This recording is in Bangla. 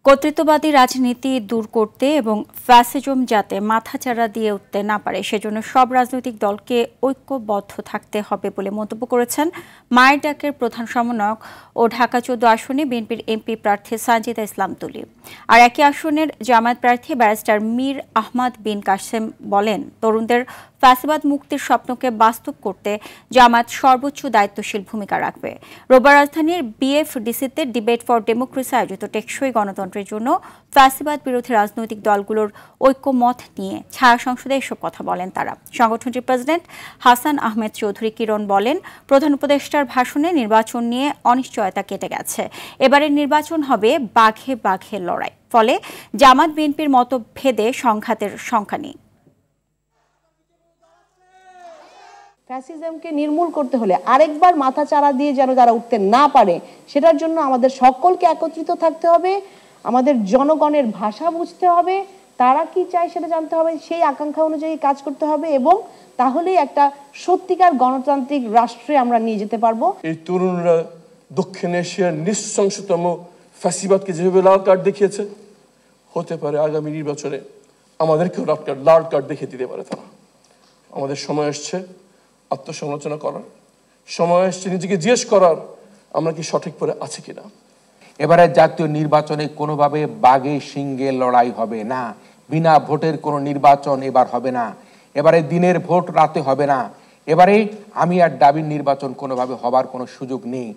কর্তৃত্ববাদী রাজনীতি দূর করতে এবং ফ্যাসিজম যাতে মাথাচাড়া দিয়ে উঠতে না পারে সেজন্য সব রাজনৈতিক দলকে ঐক্যবদ্ধ থাকতে হবে বলে মন্তব্য করেছেন মায়ের ডাকের প্রধান সমন্বয়ক ও ঢাকা ১৪ আসনে বিএনপির এমপি প্রার্থী সানজিদা ইসলাম তুলি। আর একই আসনের জামায়াত প্রার্থী ব্যারিস্টার মীর আহমদ বিন কাসেম বলেন, তরুণদের ফ্যাসিবাদ মুক্তির স্বপ্নকে বাস্তব করতে জামায়াত সর্বোচ্চ দায়িত্বশীল ভূমিকা রাখবে। রোববার রাজধানীর বিএফডিসিতে ডিবেট ফর ডেমোক্রেসি আয়োজিত টেকসই গণতন্ত্রের জন্য ফ্যাসিবাদ বিরোধী রাজনৈতিক দলগুলোর ঐক্যমত নিয়ে ছায়া সংসদে এসব কথা বলেন তারা। সংগঠনটির প্রেসিডেন্ট হাসান আহমেদ চৌধুরী কিরণ বলেন, প্রধান উপদেষ্টার ভাষণে নির্বাচন নিয়ে অনিশ্চয়তা কেটে গেছে। এবারের নির্বাচন হবে বাঘে বাঘে লড়াই, ফলে জামায়াত বিএনপির মতভেদে সংঘাতের সংখ্যা নেই। ফ্যাসিজমকে নির্মূল করতে হলে আরেকবার মাথাচাড়া দিয়ে যেন তারা উঠতে না পারে, সেটার জন্য আমাদের সকলকে একত্রিত থাকতে হবে, আমাদের জনগণের ভাষা বুঝতে হবে, তারা কি চায় সেটা জানতে হবে, সেই আকাঙ্ক্ষা অনুযায়ী কাজ করতে হবে, এবং তাহলেই একটা সত্যিকার গণতান্ত্রিক রাষ্ট্রে আমরা নিয়ে যেতে পারবো। এই তরুণরা দক্ষিণ এশিয়ার নৃশংসতম ফ্যাসিবাদকে যেভাবে লাল কার্ড দেখিয়েছে, হতে পারে আগামী নির্বাচনে আমাদেরকেও লাল কার্ড দেখিয়ে দিতে পারে তারা। আমাদের সময় আসছে আত্মসমালোচনা করার, সময় আসছে নিজেকে জিজ্ঞেস করার আমরা কি সঠিক পথে আছি কিনা। এবারে জাতীয় নির্বাচনে কোনোভাবে বাঘে সিংহে লড়াই হবে না, বিনা ভোটের কোনো নির্বাচন এবার হবে না, এবারে দিনের ভোট রাতে হবে না, এবারে আমি আর দাবির নির্বাচন কোনোভাবে হবার কোনো সুযোগ নেই।